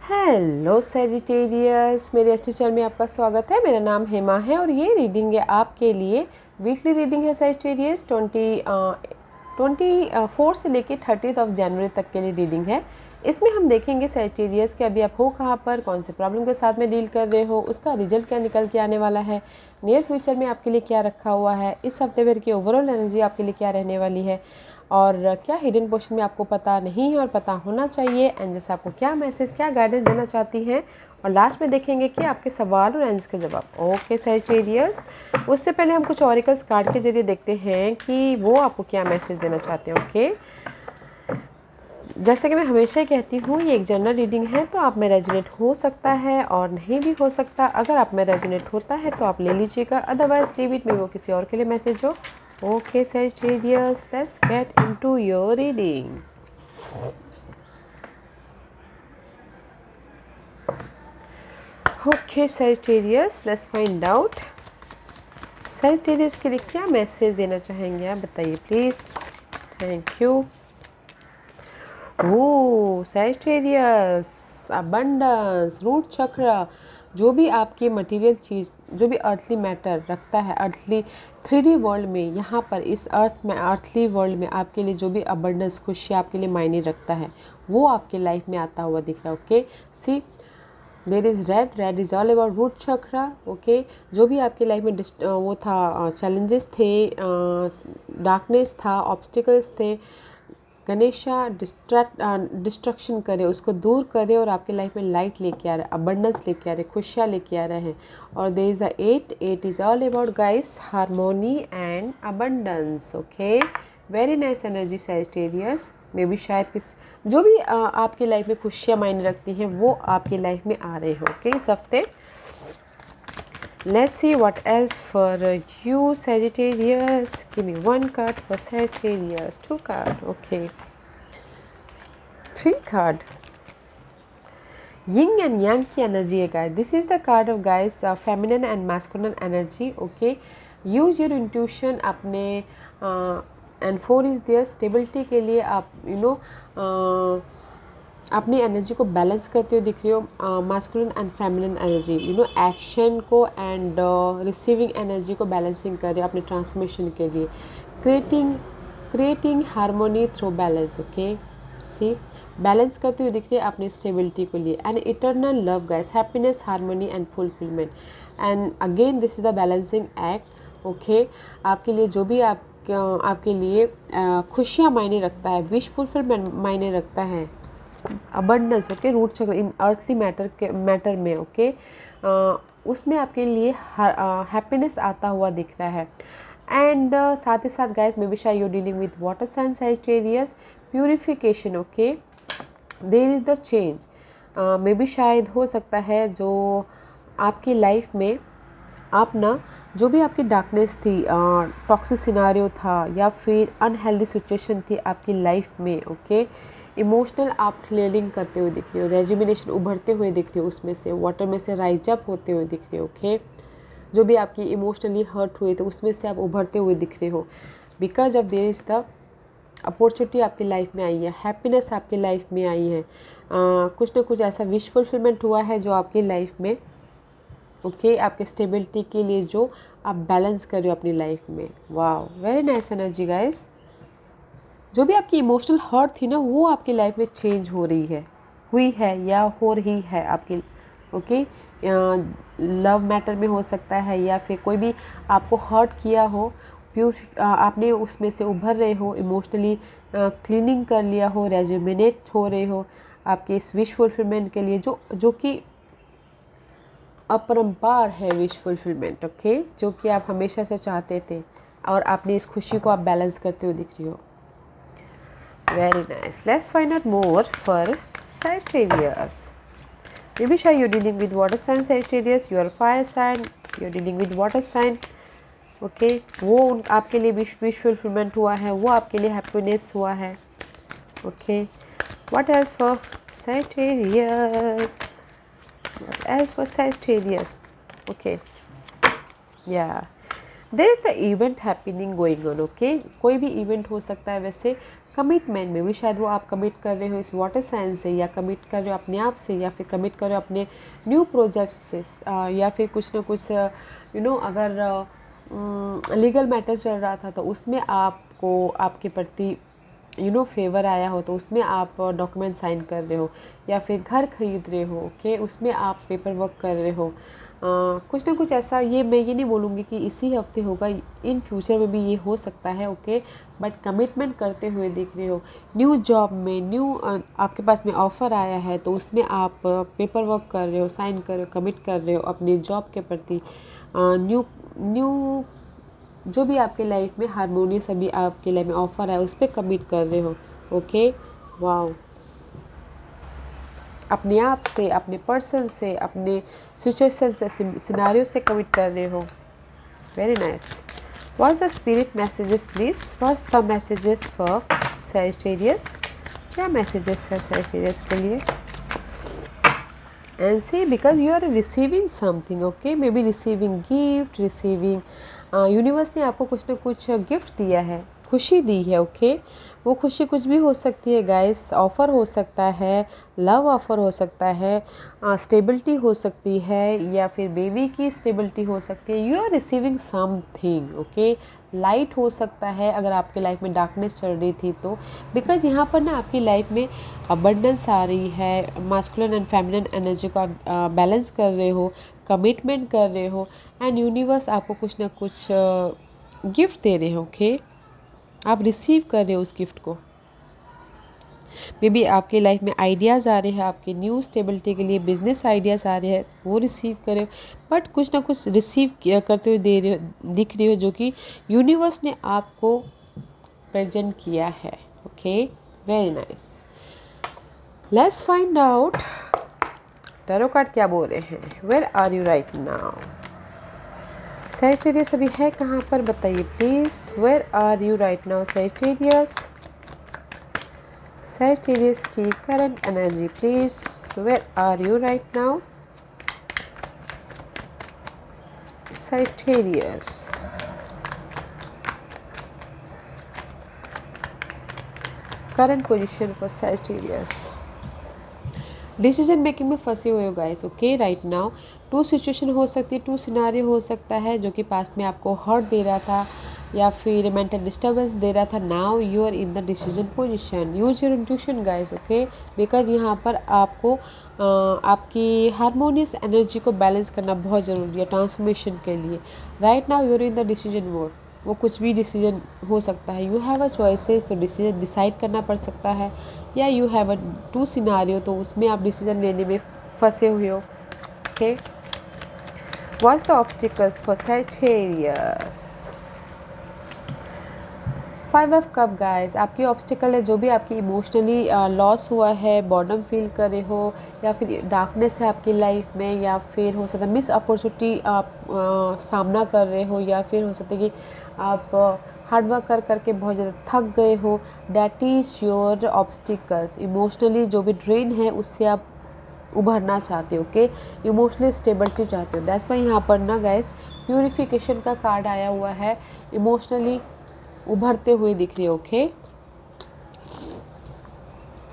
Hello Sagittarius, मेरे astro channel में आपका स्वागत है। मेरा नाम हेमा है और ये रीडिंग है आपके लिए। वीकली रीडिंग है सेजिटेरियस 24 से लेके 30 जनवरी तक के लिए रीडिंग है। इसमें हम देखेंगे सेजिटेरियस कि अभी आप हो कहाँ पर, कौन से प्रॉब्लम के साथ में डील कर रहे हो, उसका रिजल्ट क्या निकल के आने वाला है, नियर फ्यूचर में आपके लिए क्या रखा हुआ है, इस हफ्ते भर की ओवरऑल एनर्जी आपके लिए क्या रहने वाली है, और क्या हिडन पोर्शन में आपको पता नहीं है और पता होना चाहिए, एंड जैसे आपको क्या मैसेज, क्या गाइडेंस देना चाहती हैं। और लास्ट में देखेंगे कि आपके सवाल और एंजल्स के जवाब। ओके सेजिटेरियस, उससे पहले हम कुछ ऑरिकल्स कार्ड के जरिए देखते हैं कि वो आपको क्या मैसेज देना चाहते हैं। ओके, जैसे कि मैं हमेशा ही कहती हूँ, ये एक जनरल रीडिंग है, तो आप में रेजोनेट हो सकता है और नहीं भी हो सकता। अगर आप में रेजोनेट होता है तो आप ले लीजिएगा, अदरवाइज लीव इट में, वो किसी और के लिए मैसेज हो। Okay, Sagittarius, let's get into your reading. Okay, Sagittarius, let's find out. Sagittarius के लिए क्या मैसेज देना चाहेंगे आप बताइए please. Thank you. Oh Sagittarius, abundance, root चक्र, जो भी आपकी मटेरियल चीज़, जो भी अर्थली मैटर रखता है, अर्थली 3D वर्ल्ड में, यहाँ पर इस अर्थ में, अर्थली वर्ल्ड में आपके लिए जो भी अबंडेंस, खुशी आपके लिए मायने रखता है, वो आपके लाइफ में आता हुआ दिख रहा है। Okay, see there is red is all about root chakra. Okay, जो भी आपकी लाइफ में वो था, चैलेंजेस थे, डार्कनेस था, ऑब्स्टिकल्स थे, गणेशा डिस्ट्रक्शन करे, उसको दूर करे और आपके लाइफ में लाइट लेके आ रहा है, अबंडेंस लेके आ रहे, खुशियाँ लेके आ रहे हैं। और there is a 8 is all about guys harmony and abundance. Okay, very nice energy Sagittarius. May be शायद जो भी आपकी लाइफ में खुशियाँ मायने रखती हैं वो आपकी लाइफ में आ रहे हो। ओके, इस हफ्ते let's see what else for you Sagittarius. Give me one card for Sagittarius, 2 card, okay, 3 card. Yin and Yang की एनर्जी है guys. This is the card of guys feminine and masculine energy. Okay, use your intuition अपने and 4 is there stability के लिए आप अपनी energy को balance करते हुए दिख रही हो। Masculine and feminine energy, action को एंड रिसीविंग एनर्जी को बैलेंसिंग कर रहे हो अपने ट्रांसफॉर्मेशन के लिए। Creating harmony through balance. Okay, she balance करते हुए दिख रही है अपनी स्टेबिलिटी के लिए। And eternal love guys, happiness, harmony and fulfilment. And again this is the balancing act. Okay, आपके लिए जो भी आपके लिए खुशियाँ मायने रखता है, विश फुलफिलमेंट मायने रखता है, अबंडेंस। ओके, रूट चक्र इन अर्थली मैटर में, ओके, उसमें आपके लिए हैप्पीनेस आता हुआ दिख रहा है। एंड साथ ही साथ गाइस, मे बी शायद you dealing with water sign Sagittarius, purification. Okay, there is the change. May B शायद हो सकता है जो आपकी लाइफ में आप जो भी आपकी डार्कनेस थी, टॉक्सिक सिनारियो था, या फिर अनहेल्दी सिचुएशन थी आपकी लाइफ में, ओके, इमोशनल आप क्लियरिंग करते हुए दिख रहे हो, रेजिमिनेशन उभरते हुए दिख रहे हो, उसमें से वाटर में से राइज अप होते हुए दिख रहे हो। ओके, जो भी आपकी इमोशनली हर्ट हुए थे उसमें से आप उभरते हुए दिख रहे हो, because of their is the opportunity आपकी लाइफ में आई है, हैप्पीनेस आपकी लाइफ में आई है, कुछ ना कुछ ऐसा विश फुलफिलमेंट हुआ है जो आपकी लाइफ में, ओके, आपके स्टेबिलिटी के लिए जो आप बैलेंस कर रहे हो अपनी लाइफ में। वाह, वेरी नाइस एनर्जी गाइस। जो भी आपकी इमोशनल हर्ट थी ना, वो आपकी लाइफ में चेंज हो रही है, हुई है या हो रही है आपकी। ओके, लव मैटर में हो सकता है, या फिर कोई भी आपको हर्ट किया हो, आपने उसमें से उभर रहे हो, इमोशनली क्लीनिंग कर लिया हो, रेजुमिनेट हो रहे हो आपके इस विश फुलफिलमेंट के लिए, जो कि अपरंपार है विश फुलफिलमेंट। ओके, जो कि आप हमेशा से चाहते थे, और आपने इस खुशी को आप बैलेंस करते हुए दिख रही हो। Very nice. Let's find out more for Sagittarius. Maybe sure you're dealing with water sign Sagittarius, you are fire sign, you're dealing with water sign. Okay, वो आपके लिए विश फुलफिलमेंट हुआ है, वो आपके लिए हैप्पीनेस हुआ है। Okay, what else for Sagittarius? What else for Sagittarius? Okay, yeah. There is the event happening going on. Okay, कोई भी इवेंट हो सकता है, वैसे कमिटमेंट में भी शायद वो आप कमिट कर रहे हो इस वाटर साइन से, या कमिट कर रहे हो अपने आप से, या फिर कमिट कर रहे हो अपने न्यू प्रोजेक्ट्स से, या फिर कुछ ना कुछ अगर लीगल मैटर चल रहा था तो उसमें आपको आपके प्रति फेवर आया हो तो उसमें आप डॉक्यूमेंट साइन कर रहे हो, या फिर घर खरीद रहे हो, ओके, उसमें आप पेपर वर्क कर रहे हो। कुछ ना कुछ ऐसा, मैं ये नहीं बोलूँगी कि इसी हफ्ते होगा, इन फ्यूचर में भी ये हो सकता है, ओके, बट कमिटमेंट करते हुए दिख रहे हो। न्यू जॉब में आपके पास में ऑफ़र आया है तो उसमें आप पेपर वर्क कर रहे हो, साइन कर रहे हो, कमिट कर रहे हो अपने जॉब के प्रति। न्यू जो भी आपके लाइफ में हारमोनियस अभी आपके लाइफ में ऑफ़र है उस पर कमिट कर रहे हो, ओके। वाओ, अपने आप से, अपने पर्सन से, अपने सिचुएशन से, सिनारियो से कमिट कर रहे हो। Very nice. What's the spirit messages please? What's the messages for Sagittarius? क्या मैसेजेस है सैजिटेरियस के लिए? And see, because you are receiving something, okay, maybe receiving gift, receiving universe ने आपको कुछ ना कुछ गिफ्ट दिया है, खुशी दी है, ओके। वो खुशी कुछ भी हो सकती है गाइस, ऑफ़र हो सकता है, लव ऑफ़र हो सकता है, स्टेबिलिटी हो सकती है, या फिर बेबी की स्टेबिलिटी हो सकती है। You are receiving something, okay. Light हो सकता है अगर आपके लाइफ में डार्कनेस चल रही थी तो, बिकॉज यहाँ पर ना आपकी लाइफ में अबंडेंस आ रही है, मास्कुलिन एंड फेमिनिन एनर्जी को आप बैलेंस कर रहे हो, कमिटमेंट कर रहे हो, एंड यूनिवर्स आपको कुछ ना कुछ गिफ्ट दे रहे हो, ओके। आप रिसीव कर रहे हो उस गिफ्ट को। मे बी आपकी लाइफ में आइडियाज़ आ रहे हैं, आपके न्यू स्टेबिलिटी के लिए बिजनेस आइडियाज़ आ रहे हैं, वो रिसीव कर रहे हो, बट कुछ ना कुछ रिसीव करते हुए दे रहे हो, दिख रहे हो, जो कि यूनिवर्स ने आपको प्रेजेंट किया है, okay. Very nice. Let's find out tarot card क्या बोल रहे हैं। Where are you right now? Sagittarius अभी है कहाँ पर बताइए please. Where are you right now Sagittarius? Sagittarius की current energy please. Where are you right now Sagittarius? Current position for Sagittarius. Decision making में फंसे हुए हो guys, okay, right now. Two situation हो सकती है, टू सिनारियो हो सकता है जो कि पास्ट में आपको हर्ट दे रहा था या फिर मेंटल डिस्टर्बेंस दे रहा था। Now you are in the decision position. Use your intuition guys, okay, because यहाँ पर आपको आपकी हारमोनियस एनर्जी को बैलेंस करना बहुत ज़रूरी है ट्रांसफॉर्मेशन के लिए। Right now you are in the decision mode. वो कुछ भी डिसीजन हो सकता है। यू हैव अ चॉइसेस, तो डिसीजन डिसाइड करना पड़ सकता है, या you have a two scenario, तो उसमें आप डिसीजन लेने में फंसे हुए हो, okay. What's the obstacles for Sagittarius? 5 of cup guys, आपकी ऑब्स्टिकल है जो भी आपकी इमोशनली लॉस हुआ है, बॉर्डम फील कर रहे हो, या फिर डार्कनेस है आपकी लाइफ में, या फिर हो सकता है मिस अपॉर्चुनिटी आप सामना कर रहे हो, या फिर हो सकता है कि आप हार्डवर्क कर करके बहुत ज़्यादा थक गए हो। That is your obstacles. Emotionally जो भी ड्रेन है उससे आप उभरना चाहते हो, ओके, इमोशनली स्टेबिलिटी चाहते हो। दैट्स वाई यहाँ पर ना गाइस प्यूरिफिकेशन का कार्ड आया हुआ है, इमोशनली उभरते हुए दिख रहे हो, okay.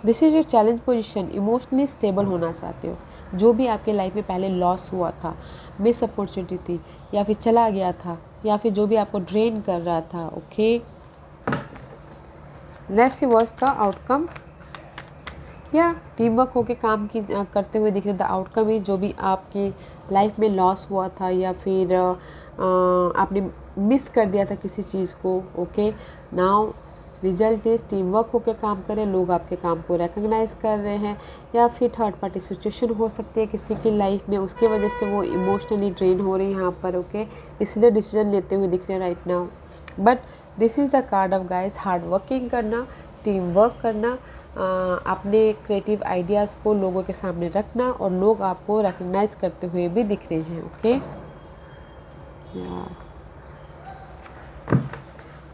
This is your challenge position. Emotionally stable होना चाहते हो। जो भी आपके लाइफ में पहले लॉस हुआ था, मिस अपॉर्चुनिटी थी, या फिर चला गया था, या फिर जो भी आपको ड्रेन कर रहा था, okay. Let's see what's the outcome. या टीम वर्क होके काम की करते हुए दिख रहे। द आउटकम ही जो भी आपकी लाइफ में लॉस हुआ था, या फिर आपने मिस कर दिया था किसी चीज़ को, okay. Now result is team work होकर काम करें, लोग आपके काम को रिकग्नाइज कर रहे हैं, या फिर थर्ड पार्टी सिचुएशन हो सकती है किसी की लाइफ में, उसके वजह से वो इमोशनली ड्रेन हो रही है यहाँ पर, ओके, इसलिए डिसीजन लेते हुए दिख रहे हैं right now. But this is the card of guys, hard working करना, टीम वर्क करना, अपने क्रिएटिव आइडियाज़ को लोगों के सामने रखना, और लोग आपको रिकग्नाइज करते हुए भी दिख रहे हैं, okay.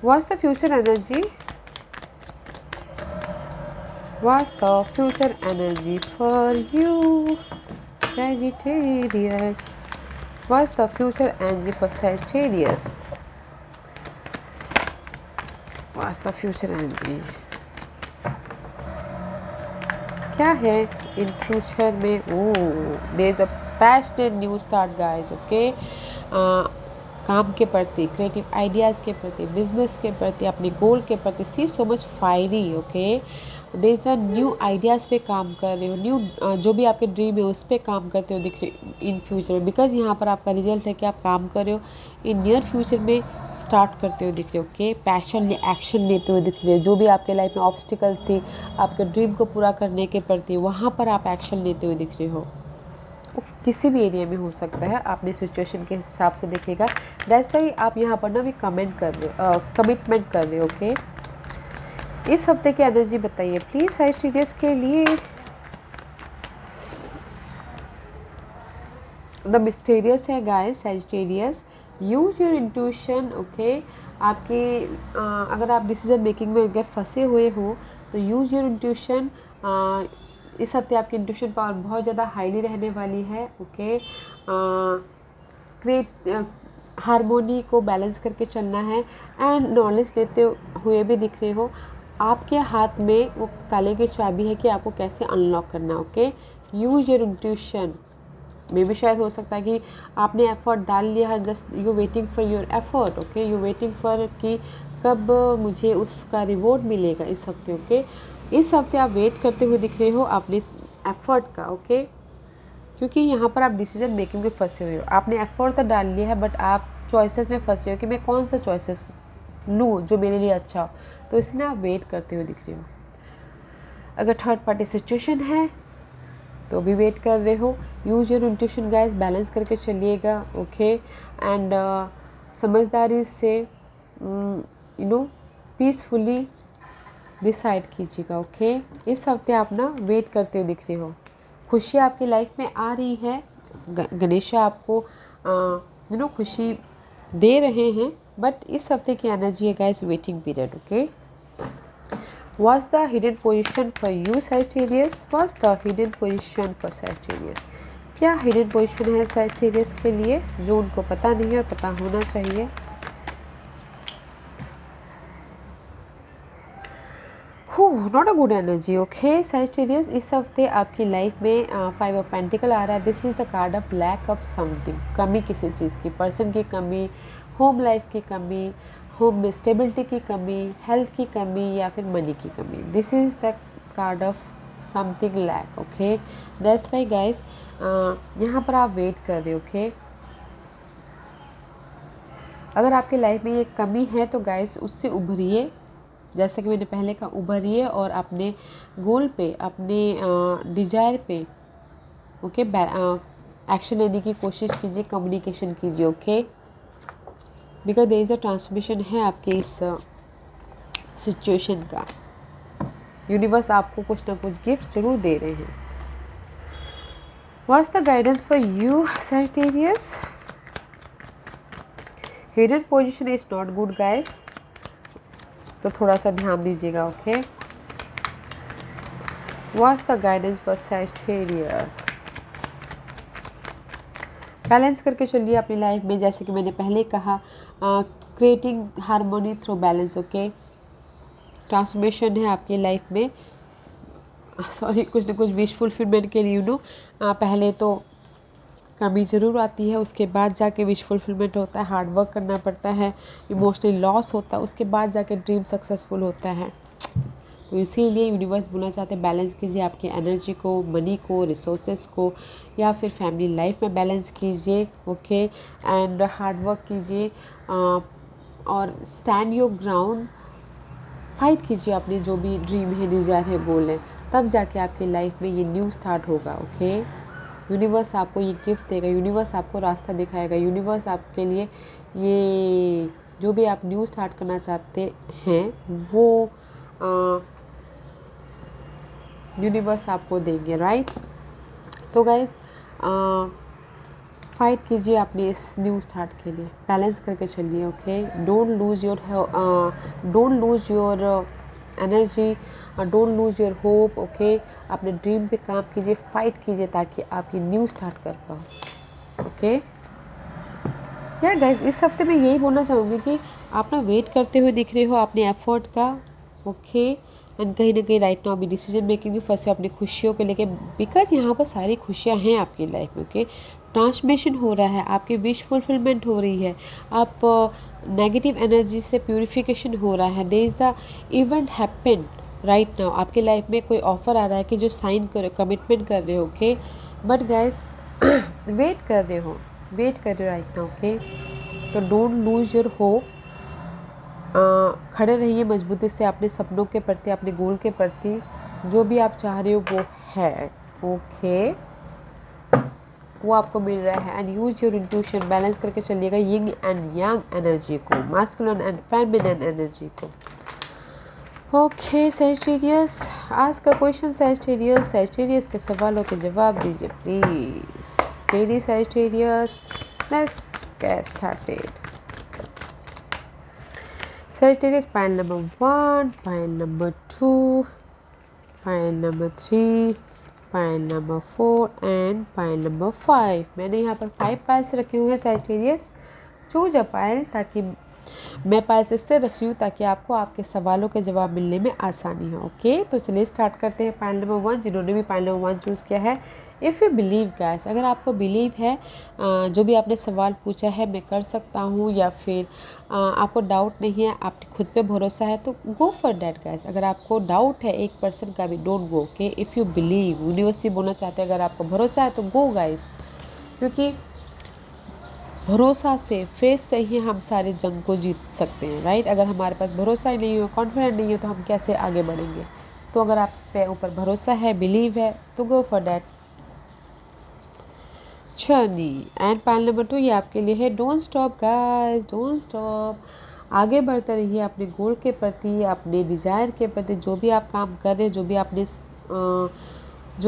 What's the future energy? What's the future energy for you, Sagittarius? What's the future energy for Sagittarius? What's the future energy? क्या है इन फ्यूचर में? Oh, there is a passionate new start guys, okay. काम के प्रति, creative ideas के प्रति, business के प्रति, अपने गोल के प्रति, she so much fiery, okay. There is the new ideas पे काम कर रहे हो, न्यू जो भी आपके ड्रीम है उस पर काम करते हो दिख रहे इन फ्यूचर में, बिकॉज यहाँ पर आपका रिजल्ट है कि आप काम कर रहे हो, इन नियर फ्यूचर में स्टार्ट करते हुए दिख रहे हो, ओके। पैशन में एक्शन लेते हुए दिख रहे हो, जो भी आपके लाइफ में ऑब्स्टिकल थे आपके ड्रीम को पूरा करने के प्रति, वहाँ पर आप एक्शन लेते हुए दिख रहे हो। वो किसी भी एरिया में हो सकता है, आपने सिचुएशन के हिसाब से देखेगा। दैट्स वाई आप यहाँ पर ना भी कमेंट कर रहे हो, कमिटमेंट कर रहे हो, ओके। इस हफ्ते की एनर्जी बताइए प्लीज सैजिटेरियस के लिए। द मिस्टीरियस है guys Sagittarius, use your intuition, okay. आपके अगर आप डिसीजन मेकिंग में अगर फंसे हुए हो तो यूज योर इंट्यूशन। इस हफ्ते आपकी इंट्यूशन पावर बहुत ज़्यादा हाईली रहने वाली है, ओके। क्रिएट हारमोनी को बैलेंस करके चलना है एंड नॉलेज लेते हुए भी दिख रहे हो। आपके हाथ में वो ताले की चाबी है कि आपको कैसे अनलॉक करना, ओके। Use your intuition. मे भी शायद हो सकता है कि आपने एफर्ट डाल लिया है, just you waiting for your effort, okay. You waiting for कि कब मुझे उसका रिवॉर्ड मिलेगा इस हफ्ते, ओके। इस हफ्ते आप वेट करते हुए दिख रहे हो अपने एफर्ट का, ओके। क्योंकि यहाँ पर आप डिसीजन मेकिंग में फंसे हुए हो, आपने एफर्ट तो डाल लिया है बट आप चॉइसेस में फंसे हो कि मैं कौन सा चॉइसेस लूँ जो मेरे लिए अच्छा हो, तो इसलिए आप वेट करते हुए दिख रहे हो। अगर थर्ड पार्टी सिचुएशन है तो भी वेट कर रहे हो। Use your intuition guys, balance करके चलिएगा, ओके। एंड समझदारी से यू नो पीसफुली डिसाइड कीजिएगा, ओके। इस हफ्ते आप ना वेट करते हुए दिख रहे हो। खुशी आपकी लाइफ में आ रही है, गणेशा आपको खुशी दे रहे हैं, बट इस हफ्ते की एनर्जी है guys waiting period, okay. What's the hidden position for you Sagittarius? What's the hidden position for Sagittarius? क्या hidden position है Sagittarius के लिए जो उनको पता नहीं है और पता होना चाहिए? Not a good energy, okay Sagittarius। इस हफ्ते आपकी लाइफ में 5 ऑफ पेंटिकल आ रहा है। This is the card of lack of something, कमी किसी चीज़ की, पर्सन की कमी, होम लाइफ की कमी, होम में स्टेबिलिटी की कमी, हेल्थ की कमी या फिर मनी की कमी। This is the card of something lack, okay. That's why guys यहाँ पर आप वेट कर रहे हो, ओके। अगर आपके लाइफ में ये कमी है तो गाइस उससे उभरिए, जैसा कि मैंने पहले कहा, उभरिए और अपने गोल पे, अपने डिजायर पे, ओके, एक्शन लेने की कोशिश कीजिए, कम्युनिकेशन कीजिए, okay. Because there is a transmission है आपके इस सिचुएशन का। यूनिवर्स आपको कुछ ना कुछ गिफ्ट जरूर दे रहे हैं। What's the guidance for you Sagittarius? Hidden position is not good guys, तो थोड़ा सा ध्यान दीजिएगा, okay. What's the guidance for Sagittarius? Balance करके चलिए अपनी लाइफ में, जैसे कि मैंने पहले कहा, creating harmony through balance, okay. Transformation है आपकी लाइफ में, सॉरी, कुछ ना कुछ विश फुलफिलमेंट के लिए पहले तो कमी ज़रूर आती है, उसके बाद जाके विश फुलफिलमेंट होता है, हार्ड वर्क करना पड़ता है, इमोशनली लॉस होता है, उसके बाद जाके ड्रीम सक्सेसफुल होता है। तो इसीलिए यूनिवर्स बोलना चाहते हैं बैलेंस कीजिए आपकी एनर्जी को, मनी को, रिसोर्सेज को, या फिर फैमिली लाइफ में बैलेंस कीजिए, ओके। एंड हार्ड वर्क कीजिए और स्टैंड योर ग्राउंड, फाइट कीजिए अपने जो भी ड्रीम है, डिज़ायर है, गोल है, तब जाके आपकी लाइफ में ये न्यू स्टार्ट होगा, ओके। यूनिवर्स आपको ये गिफ्ट देगा, यूनिवर्स आपको रास्ता दिखाएगा, यूनिवर्स आपके लिए ये जो भी आप न्यू स्टार्ट करना चाहते हैं वो यूनिवर्स आपको देंगे, राइट। तो गाइस फाइट कीजिए अपने इस न्यू स्टार्ट के लिए, बैलेंस करके चलिए, okay. Don't lose your energy, don't lose your hope, okay. अपने ड्रीम पे काम कीजिए, फाइट कीजिए ताकि आप ये न्यू स्टार्ट कर पाओ, ओके। यार गाइस इस हफ्ते मैं यही बोलना चाहूँगी कि आप ना वेट करते हुए दिख रहे हो अपने एफर्ट का, ओके। एंड कहीं ना कहीं राइट नाउ अभी डिसीजन मेकिंग में फंसे अपनी खुशियों को लेके, बिकॉज यहाँ पर सारी खुशियाँ हैं आपकी लाइफ में। ओके, ट्रांसफॉर्मेशन हो रहा है, आपकी विश फुलफिलमेंट हो रही है, आप नेगेटिव एनर्जी से प्यूरिफिकेशन हो रहा है। There is the event happen right now, आपके लाइफ में कोई ऑफर आ रहा है कि जो साइन करो, कमिटमेंट कर रहे हो। ओके, बट गाइस वेट कर रहे हो राइट नाउ। ओके, तो डोंट लूज योर होप, खड़े रहिए मजबूती से अपने सपनों के प्रति, अपने गोल के प्रति। जो भी आप चाह रहे हो वो है। ओके, वो आपको मिल रहा है। And use your intuition, balance करके चलिएगा यिंग एंड यांग एनर्जी को, मास्कुलिन एंड फेमिनिन एनर्जी को। ओके सैजिटेरियस, आज का क्वेश्चन सैजिटेरियस के सवालों के जवाब दीजिए please. Lady Sagittarius, let's get started. Sagittarius, pile number 1, pile number 2, pile number 3, pile number 4 and pile number 5। मैंने यहाँ पर 5 पाइल्स रखे हुए हैं Sagittarius। चूज अ पाइल, ताकि मैं पाइल्स इससे रख रही हूँ ताकि आपको आपके सवालों के जवाब मिलने में आसानी हो। ओके, तो चलिए स्टार्ट करते हैं। पाइल नंबर 1, जिन्होंने भी पाइल नंबर 1 चूज़ किया है, इफ़ यू बिलीव गाइस, अगर आपको बिलीव है जो भी आपने सवाल पूछा है मैं कर सकता हूँ, या फिर आपको डाउट नहीं है, आप खुद पे भरोसा है, तो गो फॉर डैट गाइस। अगर आपको डाउट है 1% का भी, don't go. Okay, if you believe, university बोलना चाहते हैं, अगर आपको भरोसा है तो गो गाइस, क्योंकि भरोसा से, फेथ से ही हम सारे जंग को जीत सकते हैं। राइट, अगर हमारे पास भरोसा ही नहीं हो, कॉन्फिडेंट नहीं हो, तो हम कैसे आगे बढ़ेंगे। तो अगर आप पे ऊपर भरोसा है, बिलीव है, तो go for that journey. And pile number 2 ये आपके लिए है, don't stop guys, don't stop. आगे बढ़ते रहिए अपने गोल के प्रति, अपने डिज़ायर के प्रति। जो भी आप काम कर रहे हैं, जो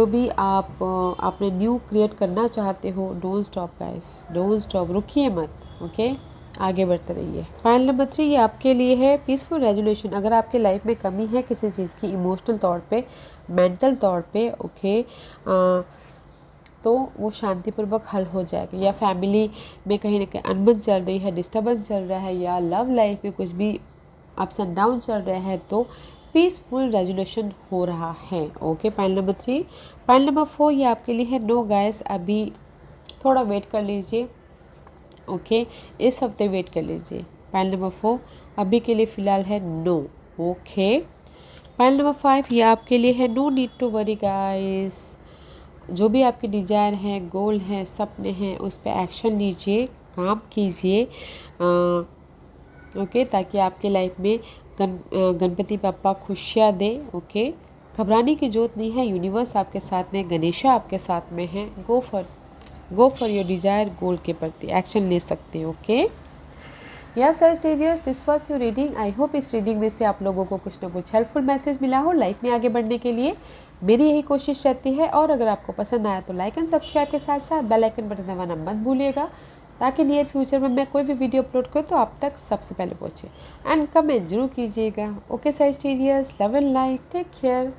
भी आपने न्यू क्रिएट करना चाहते हो, don't stop guys, don't stop, रुकिए मत। ओके, आगे बढ़ते रहिए। पॉइंट नंबर 3 ये आपके लिए है, पीसफुल रेजोल्यूशन। अगर आपके लाइफ में कमी है किसी चीज़ की, इमोशनल तौर पे, मेंटल तौर पे, ओके, तो वो शांतिपूर्वक हल हो जाएगा। या फैमिली में कहीं ना कहीं अनबन चल रही है, डिस्टर्बेंस चल रहा है, या लव लाइफ में कुछ भी अप्स एंड डाउन चल रहे हैं, तो पीसफुल रेजोल्यूशन हो रहा है। Okay, point number 3। Point number 4 ये आपके लिए है, नो गाइस, अभी थोड़ा वेट कर लीजिए। ओके, इस हफ्ते वेट कर लीजिए। पॉइंट नंबर 4 अभी के लिए फ़िलहाल है नो। ओके, पॉइंट नंबर 5 ये आपके लिए है, no need to worry guys. जो भी आपके डिज़ायर हैं, गोल हैं, सपने हैं, उस पर एक्शन लीजिए, काम कीजिए। ओके, ताकि आपके लाइफ में गणपति पापा खुशियाँ दे। ओके, घबराने की जरूरत नहीं है, यूनिवर्स आपके साथ में, गणेशा आपके साथ में है। गो फॉर योर डिज़ायर, गोल के प्रति एक्शन ले सकते हैं। Okay, yes Sagittarius, this was your reading. I hope इस रीडिंग में से आप लोगों को कुछ ना कुछ हेल्पफुल मैसेज मिला हो लाइफ में आगे बढ़ने के लिए। मेरी यही कोशिश रहती है। और अगर आपको पसंद आया तो लाइक एंड सब्सक्राइब के साथ साथ बेल आइकन बटन दबाना मत भूलिएगा, ताकि नियर फ्यूचर में मैं कोई भी वीडियो अपलोड करूँ तो आप तक सबसे पहले पहुँचे। एंड कमेंट जरूर कीजिएगा। Okay Sagittarius, love and light, take care.